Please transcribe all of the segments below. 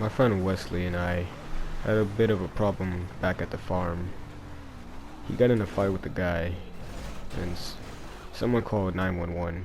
My friend Wesley and I had a bit of a problem back at the farm. He got in a fight with a guy, and someone called 911.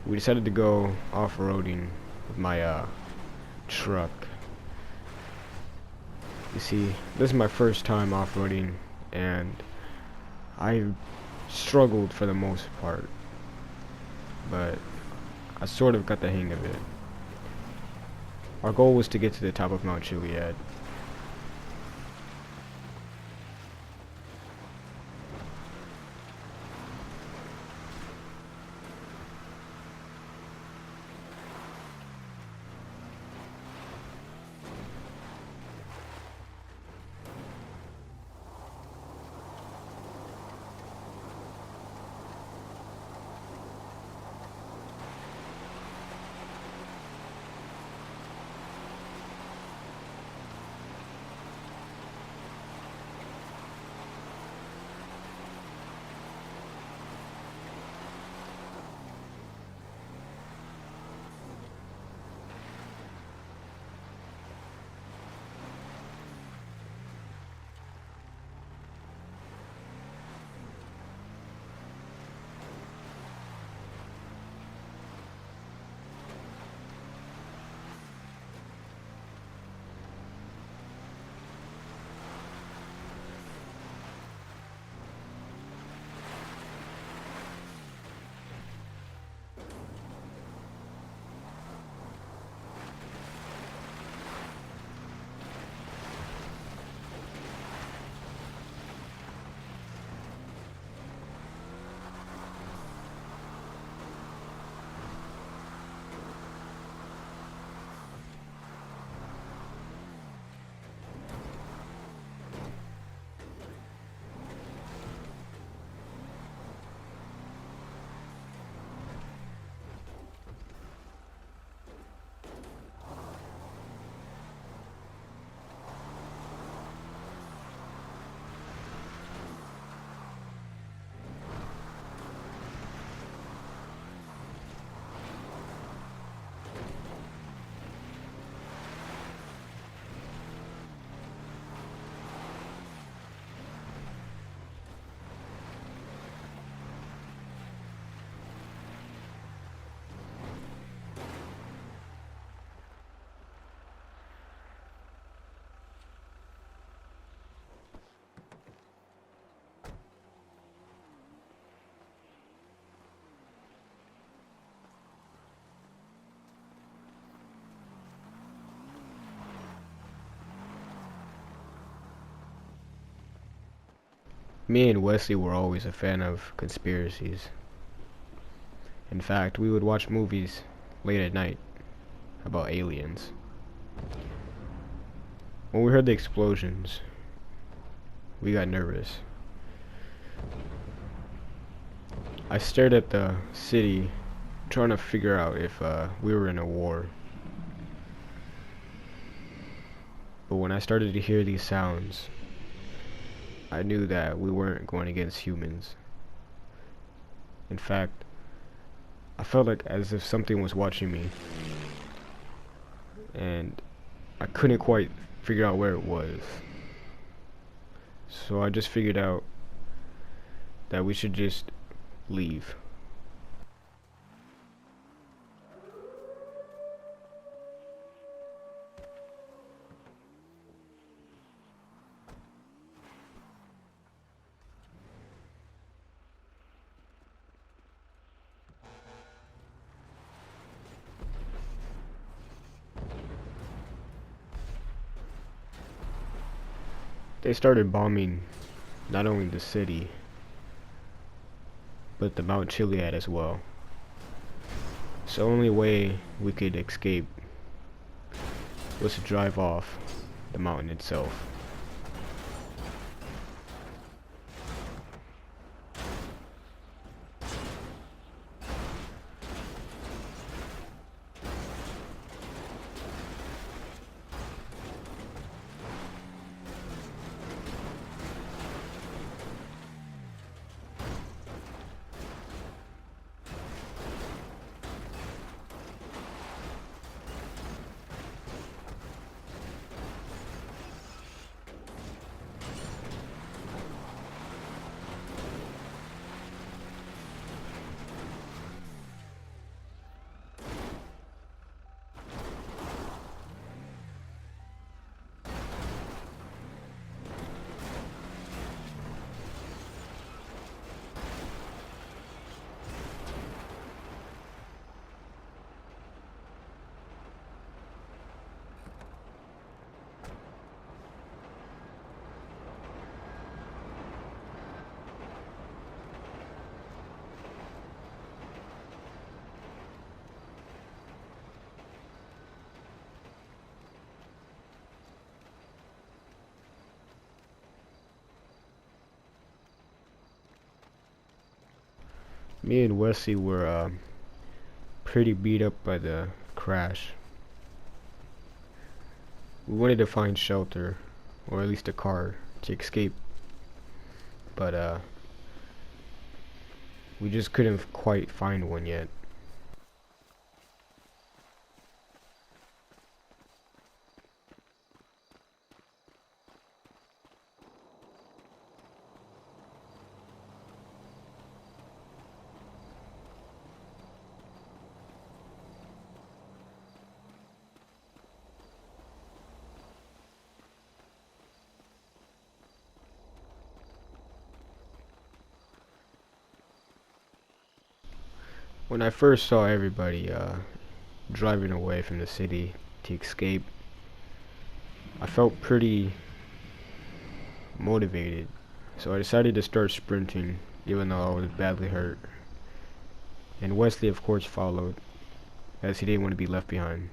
We decided to go off-roading with my truck. You see, this is my first time off-roading, and I struggled for the most part, but I sort of got the hang of it. Our goal was to get to the top of Mount Chiliad. Me and Wesley were always a fan of conspiracies. In fact, we would watch movies late at night about aliens. When we heard the explosions, we got nervous. I stared at the city, trying to figure out if we were in a war. But when I started to hear these sounds, I knew that we weren't going against humans. In fact, I felt like as if something was watching me, and I couldn't quite figure out where it was. So I just figured out that we should just leave. They started bombing not only the city, but the Mount Chiliad as well. So the only way we could escape was to drive off the mountain itself. Me and Wesley were pretty beat up by the crash. We wanted to find shelter, or at least a car, to escape, but we just couldn't quite find one yet. When I first saw everybody driving away from the city to escape, I felt pretty motivated, so I decided to start sprinting, even though I was badly hurt. And Wesley, of course, followed, as he didn't want to be left behind.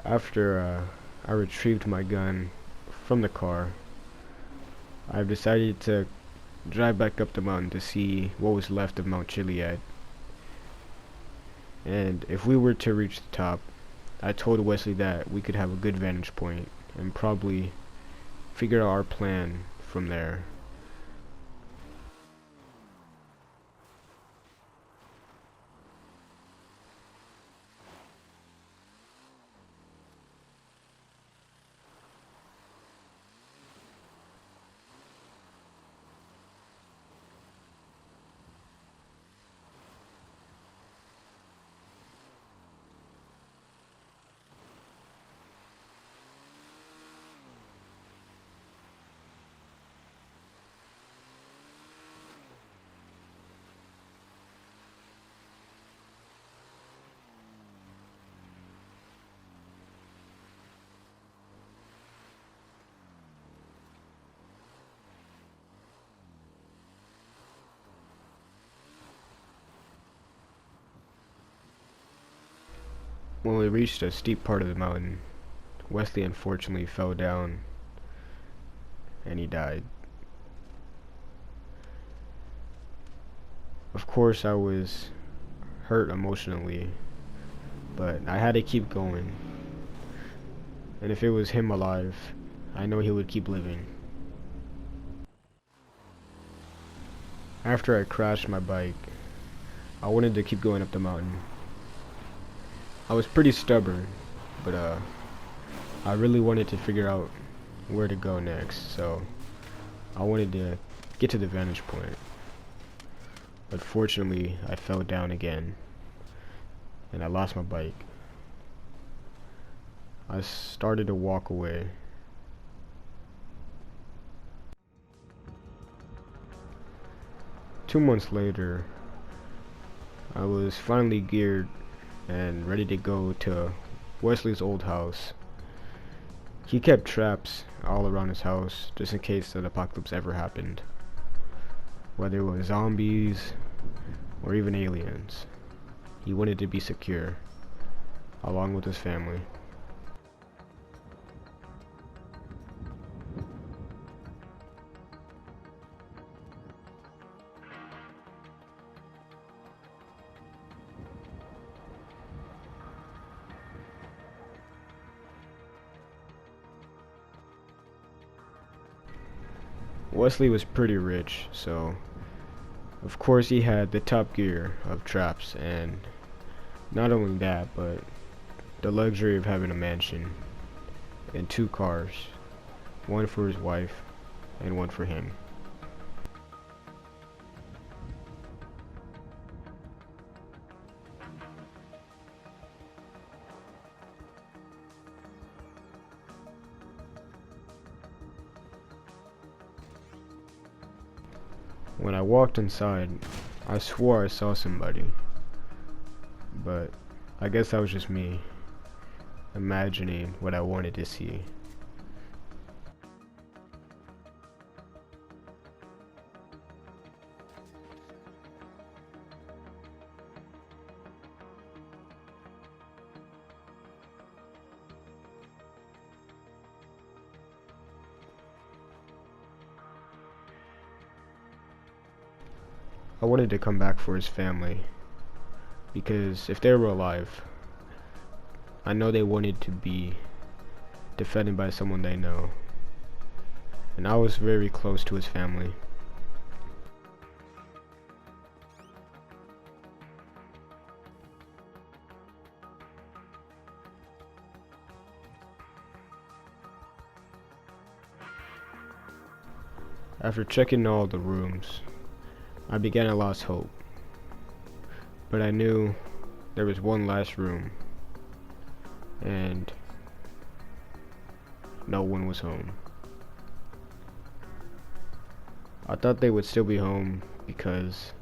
After I retrieved my gun from the car, I've decided to drive back up the mountain to see what was left of Mount Chiliad. And if we were to reach the top, I told Wesley that we could have a good vantage point and probably figure out our plan from there. When we reached a steep part of the mountain, Wesley unfortunately fell down and he died. Of course, I was hurt emotionally, but I had to keep going. And if it was him alive, I know he would keep living. After I crashed my bike, I wanted to keep going up the mountain. I was pretty stubborn, but I really wanted to figure out where to go next, so I wanted to get to the vantage point. But fortunately, I fell down again, and I lost my bike. I started to walk away. Two months later, I was finally geared and ready to go to Wesley's old house. He kept traps all around his house just in case the apocalypse ever happened, whether it was zombies or even aliens. He wanted to be secure, along with his family. Wesley was pretty rich, so of course he had the top gear of traps, and not only that, but the luxury of having a mansion and 2 cars, one for his wife and one for him. When I walked inside, I swore I saw somebody, but I guess that was just me imagining what I wanted to see. I wanted to come back for his family, because if they were alive, I know they wanted to be defended by someone they know, and I was very close to his family. After checking all the rooms, I began to lose hope, but I knew there was one last room, and no one was home. I thought they would still be home because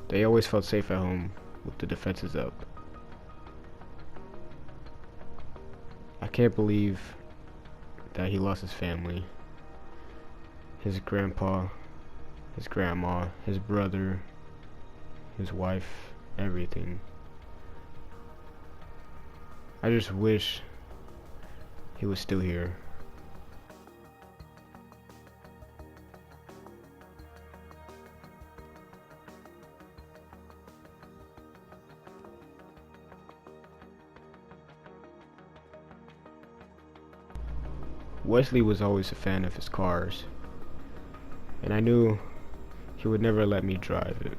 they always felt safe at home with the defenses up. I can't believe that he lost his family, his grandpa, his grandma, his brother, his wife, everything. I just wish he was still here. Wesley was always a fan of his cars, and I knew he would never let me drive it.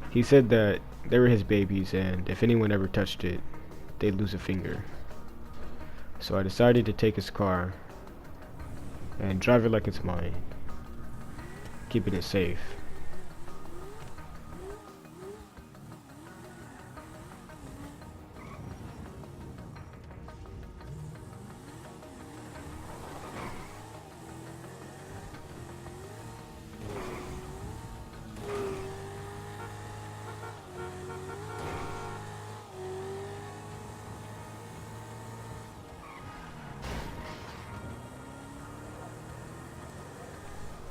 He said that they were his babies, and if anyone ever touched it, they'd lose a finger. So I decided to take his car and drive it like it's mine, keeping it safe.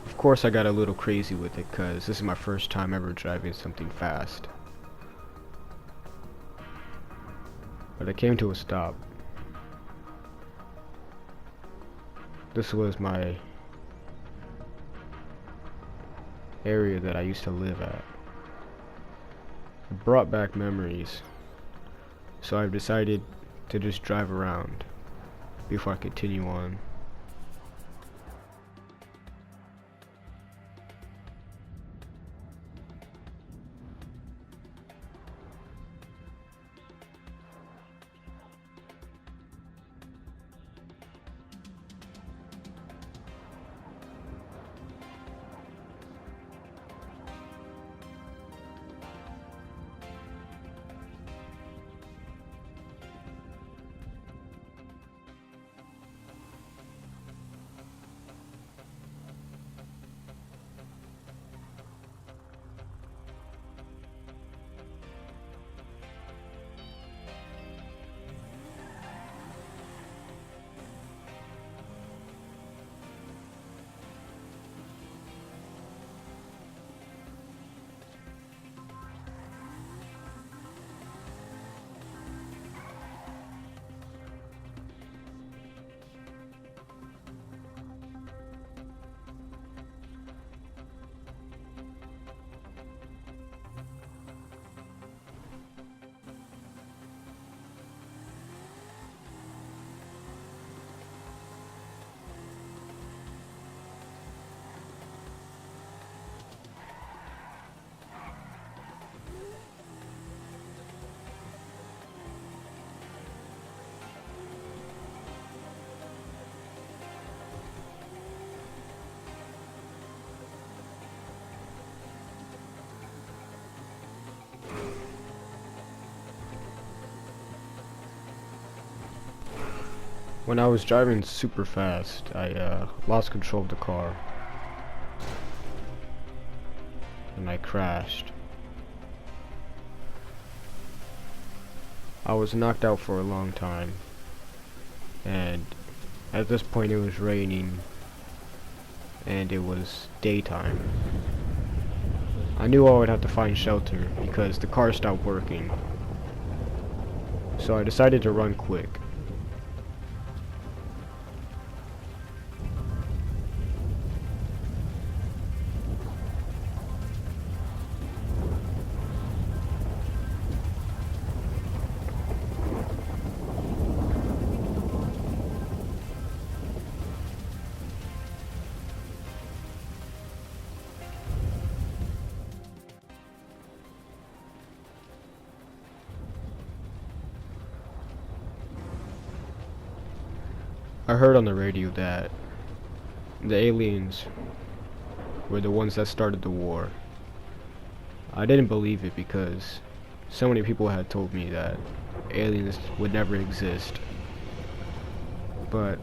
Of course I got a little crazy with it, cause this is my first time ever driving something fast. But I came to a stop. This was my area that I used to live at. It brought back memories, so I've decided to just drive around before I continue on. When I was driving super fast, I lost control of the car. And I crashed. I was knocked out for a long time. And at this point it was raining. And it was daytime. I knew I would have to find shelter because the car stopped working. So I decided to run quick. I heard on the radio that the aliens were the ones that started the war. I didn't believe it because so many people had told me that aliens would never exist. But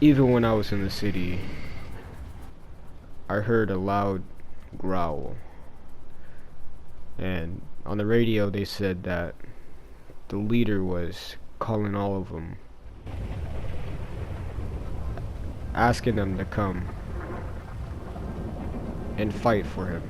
even when I was in the city, I heard a loud growl. And on the radio they said that the leader was calling all of them, asking them to come and fight for him.